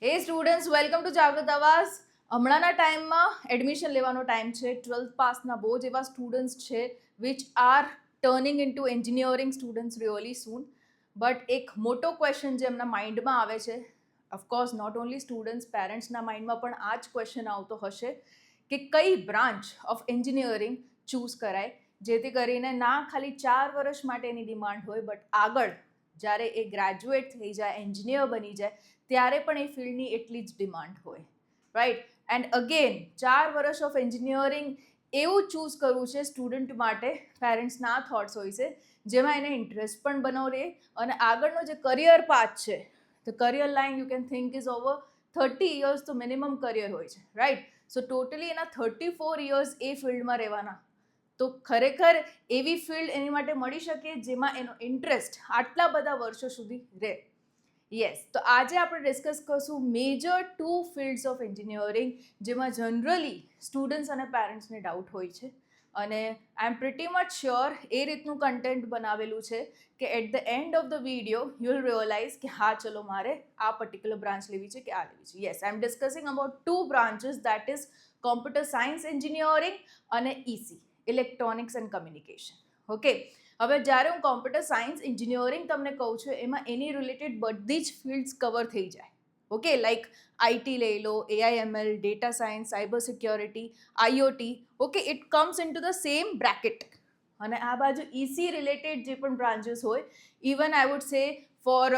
હે students, welcome to જાગૃત આવાઝ. હમણાંના ટાઈમમાં એડમિશન લેવાનો ટાઈમ છે. 12th પાસના બહુ જ એવા સ્ટુડન્ટ્સ છે which are turning into engineering students really soon. But એક મોટો ક્વેશ્ચન જે એમના માઇન્ડમાં આવે છે, ઓફકોર્સ નોટ ઓનલી સ્ટુડન્ટ્સ, પેરેન્ટ્સના માઇન્ડમાં પણ આ જ ક્વેશ્ચન આવતો હશે કે કઈ બ્રાન્ચ ઓફ એન્જિનિયરિંગ ચૂઝ કરાય, જેથી કરીને ના ખાલી 4 વર્ષ માટેની ડિમાન્ડ હોય, બટ આગળ જ્યારે એ ગ્રેજ્યુએટ થઈ જાય, એન્જિનિયર બની જાય, ત્યારે પણ એ ફિલ્ડની એટલી જ ડિમાન્ડ હોય, રાઈટ. એન્ડ અગેન 4 વર્ષ ઓફ એન્જિનિયરિંગ એવું ચૂઝ કરવું છે સ્ટુડન્ટ માટે, પેરેન્ટ્સના આ થોટ્સ હોય છે, જેમાં એને ઇન્ટરેસ્ટ પણ બનો રહે અને આગળનો જે કરિયર પાથ છે, the career line you can think is over 30 years તો મિનિમમ કરિયર હોય છે, રાઈટ. સો ટોટલી એના 34 years એ ફિલ્ડમાં રહેવાના. તો ખરેખર એવી ફિલ્ડ એની માટે મળી શકે જેમાં એનો ઇન્ટરેસ્ટ આટલા બધા વર્ષો સુધી રહે. યસ, તો આજે આપણે ડિસ્કસ કરશું મેજર 2 ફિલ્ડ્સ ઓફ એન્જિનિયરિંગ, જેમાં જનરલી સ્ટુડન્ટ્સ અને પેરેન્ટ્સને ડાઉટ હોય છે. અને I am pretty much sure એ રીતનું કન્ટેન્ટ બનાવેલું છે કે at the end of the video you will realise કે હા ચલો મારે આ પર્ટિક્યુલર બ્રાન્ચ લેવી છે કે આ લેવી છે. Yes, I am discussing about 2 branches, that is computer science engineering અને EC, electronics and communication. Okay, હવે જ્યારે હું કોમ્પ્યુટર સાયન્સ એન્જિનિયરિંગ તમને કહું છું, એમાં એની રિલેટેડ બધી જ ફિલ્ડ્સ કવર થઈ જાય. ઓકે, લાઈક આઈટી લઈ લો, AIML, data science, cyber security, IoT. Okay, it comes in to the same bracket. અને આ બાજુ ઇસી રિલેટેડ જે પણ બ્રાન્ચીસ હોય, even I would say for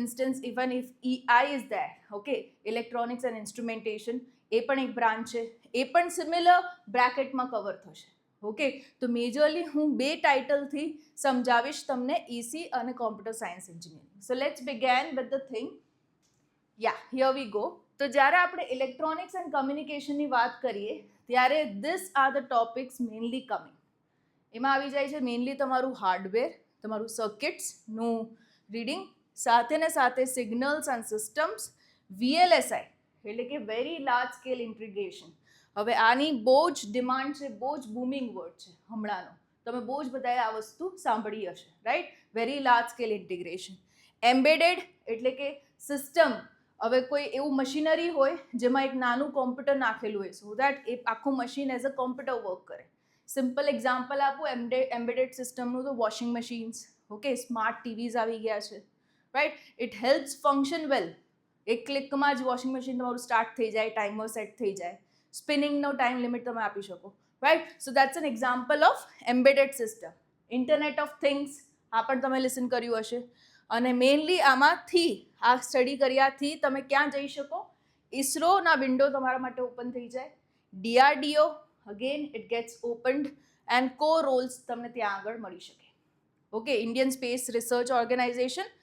instance, even if I is there, okay, electronics and instrumentation, એ પણ એક branch છે, એ પણ સિમિલર બ્રેકેટમાં કવર થશે. ઓકે, તો મેજરલી હું 2 ટાઇટલથી સમજાવીશ તમને ઇસી અને computer science engineering. So let's began with the thing. Yeah, here we go. તો જ્યારે આપણે ઇલેક્ટ્રોનિક્સ એન્ડ કમ્યુનિકેશનની વાત કરીએ, ત્યારે this are the topics mainly coming. એમાં આવી જાય છે મેઇનલી તમારું હાર્ડવેર, તમારું સર્કિટ્સનું રીડિંગ, સાથે ને સાથે સિગ્નલ્સ એન્ડ સિસ્ટમ્સ, વીએલએસઆઈ એટલે કે વેરી લાર્જ સ્કેલ ઇન્ટિગ્રેશન. હવે આની બહુ જ ડિમાન્ડ છે, બહુ જ બૂમિંગ વર્ડ છે હમણાંનો. તમે બહુ જ બધાએ આ વસ્તુ સાંભળી હશે, right. Very large scale integration. Embedded એટલે કે સિસ્ટમ. હવે કોઈ એવું મશીનરી હોય જેમાં એક નાનું કોમ્પ્યુટર નાખેલું હોય, સો દેટ એ આખું machine as a computer work કરે. સિમ્પલ એક્ઝામ્પલ આપું એમ્બેડેડ સિસ્ટમનું, તો washing machines, okay, smart TVs આવી ગયા છે, રાઈટ. ઇટ હેલ્પ્સ ફંક્શન વેલ. એક ક્લિકમાં જ વોશિંગ મશીન તમારું સ્ટાર્ટ થઈ જાય, ટાઈમર સેટ થઈ જાય, સ્પિનિંગનો ટાઈમ લિમિટ તમે આપી શકો, right. So that's an example of embedded system. Internet of things, આ પણ તમે લિસન કર્યું હશે. અને મેઇનલી આમાંથી, આ સ્ટડી કર્યાથી તમે ક્યાં જઈ શકો? ઇસરોના વિન્ડો તમારા માટે ઓપન થઈ જાય. DRDO, again it gets opened, and core roles તમને ત્યાં આગળ મળી શકે. Okay, Indian Space Research Organisation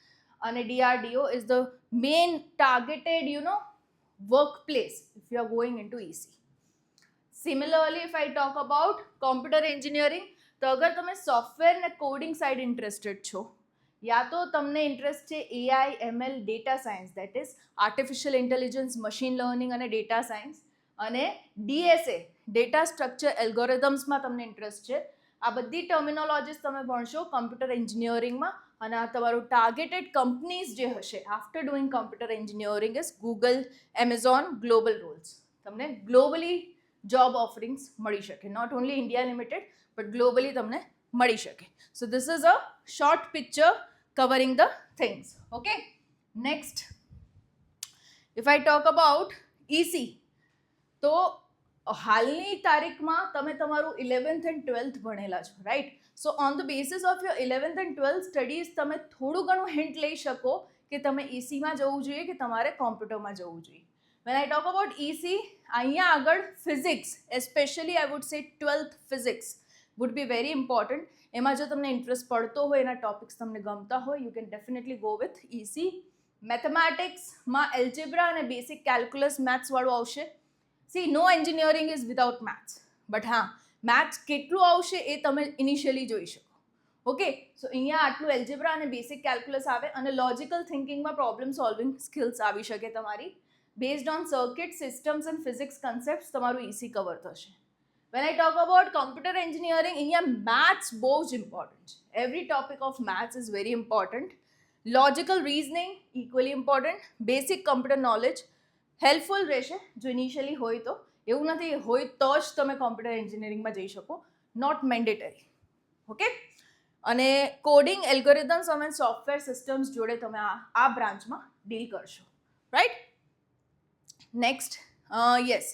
અને DRDO is the main targeted workplace if you are going in to EC. Similarly if I talk about computer engineering, તો અગર તમે software ને કોડિંગ સાઇડ ઇન્ટરેસ્ટેડ છો, યા તો તમને ઇન્ટરેસ્ટ છે AI, ML, data science, that is artificial intelligence, machine learning અને data science, અને ડીએસએ, ડેટા સ્ટ્રક્ચર એલ્ગોરિધમ્સમાં તમને ઇન્ટરેસ્ટ છે, આ બધી ટર્મિનોલોજીસ તમે ભણશો કોમ્પ્યુટર એન્જિનિયરિંગમાં. અને આ તમારું ટાર્ગેટેડ કંપનીઝ જે હશે after doing computer engineering is Google, Amazon, global roles. તમને ગ્લોબલી જોબ ઓફરિંગ્સ મળી શકે, not only India limited, but globally તમને મળી શકે. So this is a short picture covering the things. Okay, next, if I talk about EC, તો હાલની તારીખમાં તમે તમારું 11th and 12th ભણેલા છો, right. So on the basis of your 11th and 12th studies તમે થોડું ઘણું હિન્ટ લઈ શકો કે તમે ઇસીમાં જવું જોઈએ કે તમારે કોમ્પ્યુટરમાં જવું જોઈએ. When I talk about EC, અહીંયા આગળ ફિઝિક્સ, એસ્પેશિયલી આઈ વુડ સે 12th physics would be very important. એમાં જો તમને ઇન્ટરેસ્ટ પડતો હોય, એના ટોપિક્સ તમને ગમતા હોય, you can definitely go with EC. મેથેમેટિક્સમાં એલ્જેબ્રા અને બેસિક કેલ્ક્યુલસ મેથ્સવાળું આવશે. See, no engineering is without maths, but હા, મેથ્સ કેટલું આવશે એ તમે ઇનિશિયલી જોઈ શકો. ઓકે, સો અહીંયા આટલું એલ્જેબ્રા અને બેસિક કેલ્ક્યુલસ આવે, અને લોજિકલ થિંકિંગમાં પ્રોબ્લેમ સોલ્વિંગ સ્કિલ્સ આવી શકે તમારી. Based on circuit, systems and physics concept તમારું ઇસી કવર થશે. When I talk about computer engineering, અહીંયા મેથ્સ બહુ જ ઇમ્પોર્ટન્ટ છે. Every topic of maths is very important. Logical reasoning equally important, basic computer knowledge helpful રહેશે જો initially હોય તો. એવું નથી હોય તો જ તમે કોમ્પ્યુટર એન્જિનિયરિંગમાં જઈ શકો, નોટ મેન્ડેટરી. ઓકે, અને કોડિંગ, એલ્ગોરિધમ્સ અને સોફ્ટવેર સિસ્ટમ્સ જોડે તમે આ બ્રાન્ચમાં ડીલ કરશો, right. Next, yes,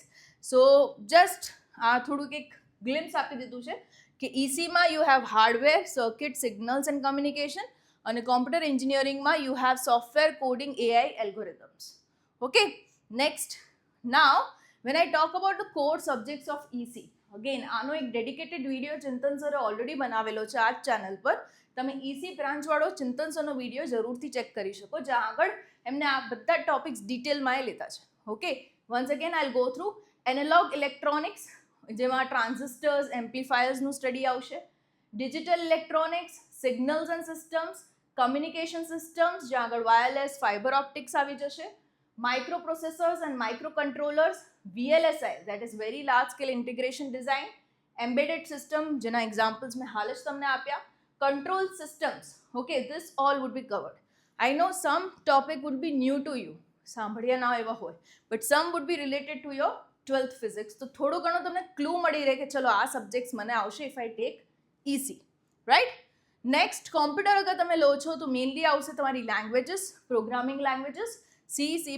so just આ થોડુંક એક ગ્લિમ્સ આપી દીધું છે કે ઇસીમાં you have hardware, circuit, signals and communication, અને કોમ્પ્યુટર એન્જિનિયરિંગમાં you have software, coding, AI, algorithms. Okay, next, now when I talk about the core subjects of EC, again આનો એક ડેડિકેટેડ વિડીયો ચિંતન સરે ઓલરેડી બનાવેલો છે આ જ ચેનલ પર. તમે EC બ્રાન્ચવાળો ચિંતન સરનો વિડીયો જરૂરથી ચેક કરી શકો, જ્યાં આગળ એમને આ બધા ટોપિક્સ ડિટેલમાં લીધા છે. Okay, once again I go through analogue electronics, જેમાં ટ્રાન્ઝિસ્ટર્સ, એમ્પ્લીફાયર્સનું સ્ટડી આવશે. Digital electronics, signals and systems, communication systems, જ્યાં આગળ વાયરલેસ, ફાઇબર ઓપ્ટિક્સ આવી જશે. Microprocessors and microcontrollers, VLSI, that is very large scale integration design, embedded system, જેના examples મેં હાલ જ તમને આપ્યા, control systems. Okay, this all would be covered. I know some topic would be new to you, સાંભળ્યા ના એવા હોય, but some would be related to your 12th physics. તો થોડું ઘણું તમને ક્લુ મળી રહે કે ચલો આ સબ્જેક્ટ્સ મને આવશે if I take EC, right? Next, computer અગર તમે લો છો તો મેઇનલી આવશે તમારી languages, programming languages, C, C++,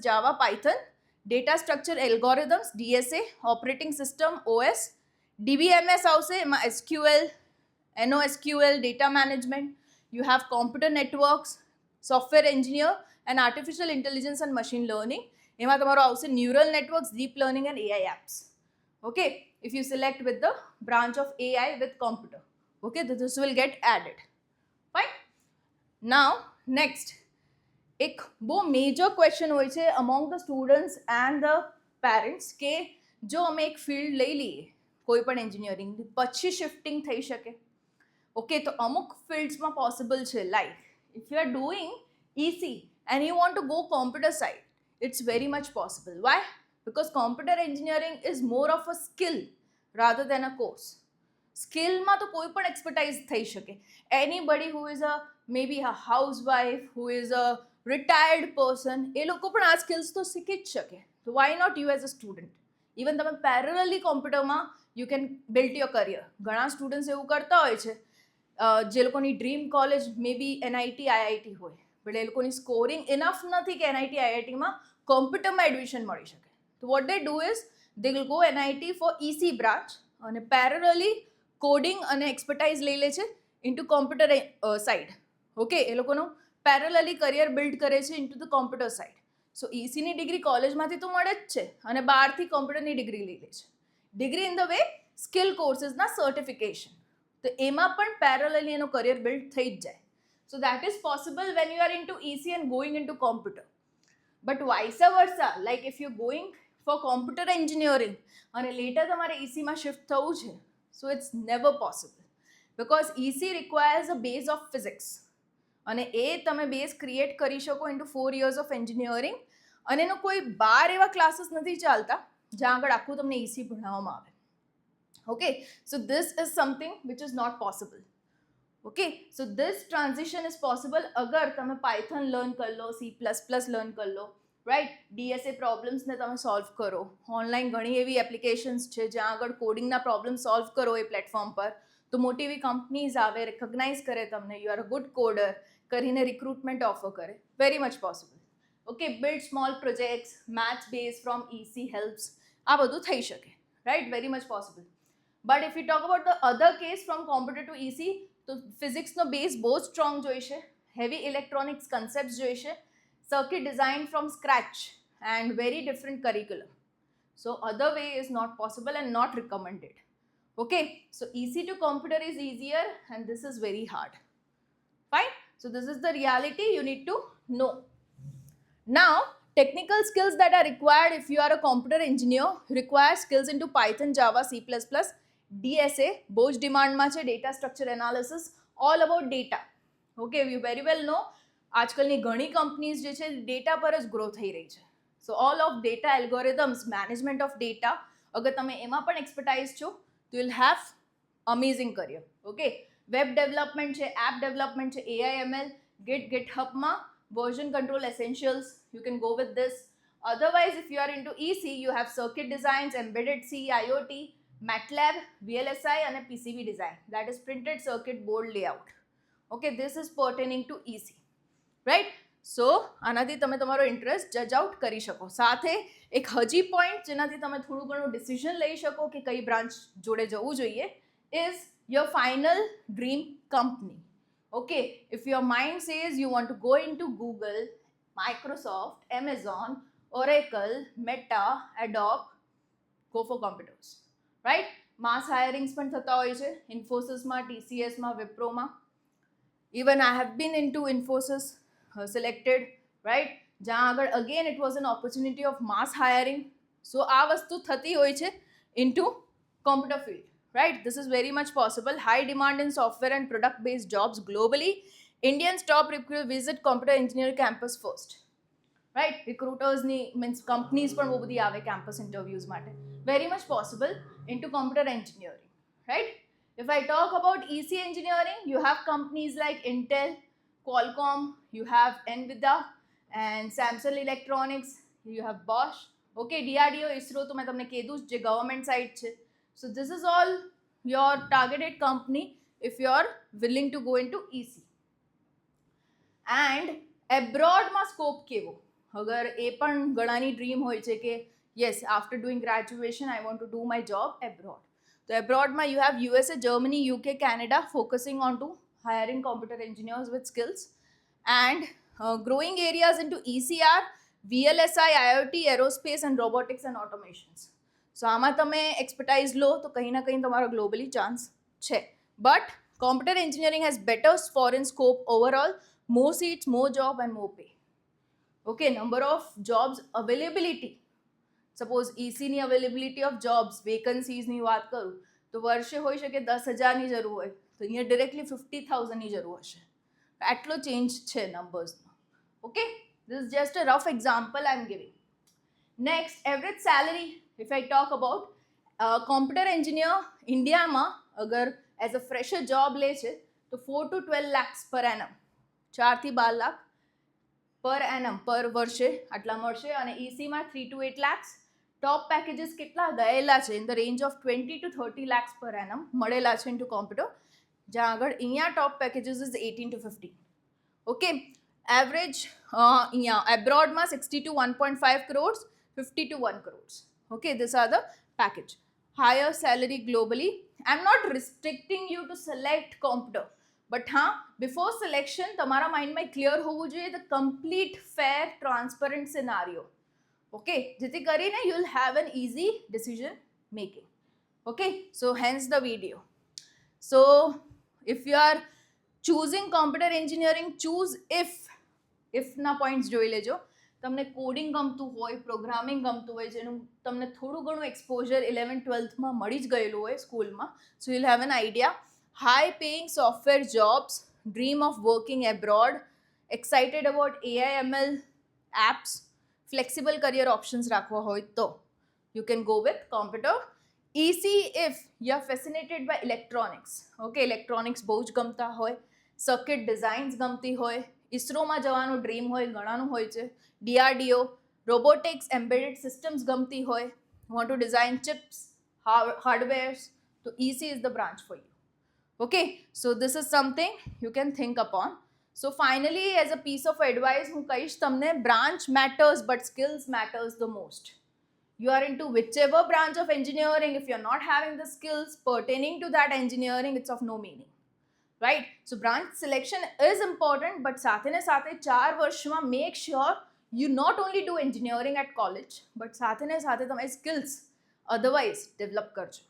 Java, Python, data structure algorithms, DSA, operating system, OS, DBMS આવશે, એમાં SQL, NoSQL, data management, you have computer networks, software engineer, and artificial intelligence and machine learning. એમાં તમારો આવશે neural networks, deep learning and AI apps. Okay, if you select with the branch of AI with computer, okay, this will get added. Fine. Now, next, એક બહુ major question હોય છે among the students and the parents કે જો અમે એક field લઈ લઈએ કોઈ પણ એન્જિનિયરિંગની, પછી શિફ્ટિંગ થઈ શકે. ઓકે, તો અમુક ફિલ્ડ્સમાં પોસિબલ છે, like if you are doing EC and you want to go computer side, it's very much possible. Why? Because computer engineering is more of a skill rather than a course. સ્કિલમાં તો કોઈ પણ expertise થઈ શકે. Anybody who is a maybe a housewife, who is a retired person, એ લોકો પણ આ સ્કિલ્સ તો શીખી જ શકે. તો why not you as a student? Even તમે પેરેલલી કોમ્પ્યુટરમાં you can build your career. ઘણા સ્ટુડન્ટ્સ એવું કરતા હોય છે જે લોકોની dream college maybe NIT, IIT હોય, બટ એ લોકોની સ્કોરિંગ ઇનફ નથી કે NIT, IITમાં કોમ્પ્યુટરમાં એડમિશન મળી શકે. તો what they do is they will go NIT for EC branch, અને પેરેલલી કોડિંગ અને એક્સપર્ટાઇઝ લઈ લે છે ઇન્ટુ કોમ્પ્યુટર સાઇડ. ઓકે, એ લોકોનું પેરેલલી કરિયર બિલ્ડ કરે છે into the computer side. So ECની ડિગ્રી કોલેજમાંથી તો મળે જ છે, અને બહારથી કોમ્પ્યુટરની ડિગ્રી લઈ લે છે. Degree in the way skill કોર્સીસના સર્ટિફિકેશન, તો એમાં પણ પેરેલલી એનો કરિયર બિલ્ડ થઈ જ જાય. So that is possible when you are into EC and going into computer. But vice versa, like if you going for computer engineering અને later તમારે ECમાં શિફ્ટ થવું છે, so it's never possible, because EC requires a base of physics, અને એ તમે base create કરી શકો ઇન્ટુ 4 years ઓફ એન્જિનિયરિંગ. અને એનો કોઈ બાર એવા ક્લાસીસ નથી ચાલતા જ્યાં આગળ આખું તમને EC ભણાવવામાં આવે. Okay, so this is something which is not possible. Okay, so this transition is possible અગર તમે પાયથન લર્ન કરી લો, C++ લર્ન કરી લો, રાઈટ. DSA પ્રોબ્લેમ્સને તમે સોલ્વ કરો. ઓનલાઈન ઘણી એવી એપ્લિકેશન્સ છે જ્યાં આગળ કોડિંગના પ્રોબ્લેમ સોલ્વ કરો એ પ્લેટફોર્મ પર, તો મોટી એવી કંપનીઝ આવે, રિકોગ્નાઇઝ કરે તમને, you are a good coder કરીને રિક્રુટમેન્ટ ઓફર કરે. Very much possible. Okay, build small projects, maths base from EC helps, આ બધું થઈ શકે, right. Very much possible. But if you talk about the other case from computer to EC, તો ફિઝિક્સનો base બહુ strong જોઈશે, heavy electronics concept જોઈશે, circuit design from scratch, and very different curriculum. So other way is not possible and not recommended. Okay, so EC to computer is easier and this is very hard. Fine. So this is the reality you need to know. Now, technical skills that are required if you are a computer engineer require skills into Python, Java, C++, DSA, બહુ જ ડિમાન્ડમાં છે, data structure analysis, all about data. Okay, you very well know આજકાલની ઘણી companies જે છે data પર જ grow થઈ રહી છે. સો all of data algorithms, management of data, અગર તમે એમાં પણ એક્સપર્ટાઇઝ છો તો you will have amazing career. Okay, web development છે, એપ ડેવલપમેન્ટ છે, AI ML, GitHubમાં version control essentials, you can go with this. Otherwise, if you are into EC, you have circuit designs, embedded C, IoT, MATLAB, VLSI and a PCB design, that is printed circuit board layout. Okay, this is pertaining to EC, right? સો આનાથી તમે તમારો interest જજ out કરી શકો. સાથે એક હજી point જેનાથી તમે થોડું ઘણું ડિસિઝન લઈ શકો કે કઈ બ્રાન્ચ જોડે જવું જોઈએ is your final dream company. Okay, if your mind says you want to go into Google, Microsoft, Amazon, Oracle, Meta, Adobe, go for computers, right? Mass hirings પણ થતા હોય છે ઇન્ફોસિસમાં, TCSમાં, વિપ્રોમાં. Even I have been into Infosys selected, right? જ્યાં આગળ again it was an opportunity of mass hiring. So આ વસ્તુ થતી હોય છે into computer field, right? This is very much possible. High demand in software and product based jobs globally. Indians top recruiters visit computer engineering campus first, right? Recruiters ni means companies પણ બહુ બધી આવે campus interviews માટે. Very much possible into computer engineering, right? If I talk about EC engineering, you have companies like Intel, Qualcomm, you have NVIDIA and Samsung Electronics, you have Bosch. Okay, DRDO, ISRO તો મેં તમને કીધું જે government side છે. So this is all your targeted company if you are willing to go into EC. And abroadમાં scope કેવો? અગર એ પણ ઘણાની ડ્રીમ હોય છે કે yes, after doing graduation I want to do my job abroad. તો abroadમાં you have USA, Germany, UK, Canada focusing on to hiring computer engineers with skills, and growing areas into ECR, VLSI, IoT, aerospace and robotics and automations. So આમાં તમે expertise લો તો કંઈ ના કંઈ તમારો globally chance છે. But computer engineering has better foreign scope overall, more seats, more job and more pay. Okay, number of jobs availability. Suppose EC ની availability of jobs, vacancies ની વાત કરું તો વર્ષે હોઈ શકે 10,000ની જરૂર હોય તો અહીંયા ડિરેક્ટલી 50,000ની જરૂર હશે. આટલો ચેન્જ છે નંબર્સનો. Okay, this is just a rough example I am giving. Next, average salary, if I talk about computer engineer ઇન્ડિયામાં અગર એઝ અ ફ્રેશર જોબ લે છે તો 4 to 12 lakhs per annum, 4 થી 12 લાખ પર એનમ પર વર્ષે આટલા મળશે. અને ECમાં 3 to 8 lakhs. ટોપ પેકેજીસ કેટલા ગયેલા છે in the range of 20 to 30 lakhs per annum મળેલા છે ઇન્ટુ કોમ્પ્યુટર, જ્યાં આગળ અહીંયા top packages is 18 to 15. Okay, average અહીંયા એબ્રોડમાં 60 to 1.5 crores, 50 to 1 crores. Okay, this are the package. Higher salary globally. I am not restricting you to select computer, but હા, before selection તમારા માઇન્ડમાં clear હોવું જોઈએ the complete fair transparent scenario. Okay, જેથી કરીને you will have an easy decision making. Okay, so hence the video. So if you are choosing computer engineering, choose if ના points જોઈ લેજો. તમને કોડિંગ ગમતું હોય, પ્રોગ્રામિંગ ગમતું હોય, જેનું તમને થોડું ઘણું એક્સપોઝર 11th-12thમાં મળી જ ગયેલું હોય સ્કૂલમાં, so you'll have an idea. High paying software jobs, dream of working abroad, excited about AI ML apps, flexible career options રાખવા હોય તો you can go with computer. EC if you are fascinated by electronics. Okay, electronics બહુ જ ગમતા હોય, circuit designs ગમતી હોય, ઇસરોમાં જવાનું ડ્રીમ હોય, ઘણાનું હોય છે, DRDO, robotics, embedded systems ગમતી હોય, want to design chips, hardwares, so EC is the branch for you. Okay, so this is something you can think upon. So finally, as a piece of advice, હું કહીશ તમને, branch matters but skills matters the most. You are into whichever branch of engineering, if you're not having the skills pertaining to that engineering, it's of no meaning, right? So branch selection is important, but સાથે ને સાથે 4 વર્ષમાં make sure you not only do engineering at college, but સાથે ને સાથે તમારી skills otherwise develop કરજો,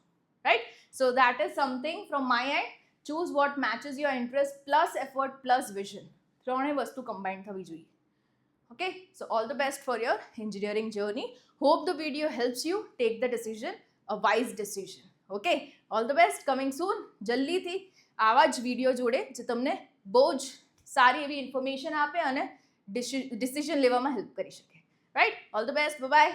right? So that is something from my end. Choose what matches your interest plus effort plus vision. ત્રણેય વસ્તુ combine થવી જોઈએ. Okay, so all the best for your engineering journey. Hope the video helps you take the decision, a wise decision. Okay, all the best. Coming soon. જલ્દીથી આવા જ video જોડે જે તમને બહુ જ સારી એવી ઇન્ફોર્મેશન આપે અને ડિસિઝન લેવામાં હેલ્પ કરી શકે. Right, all the best, bye bye.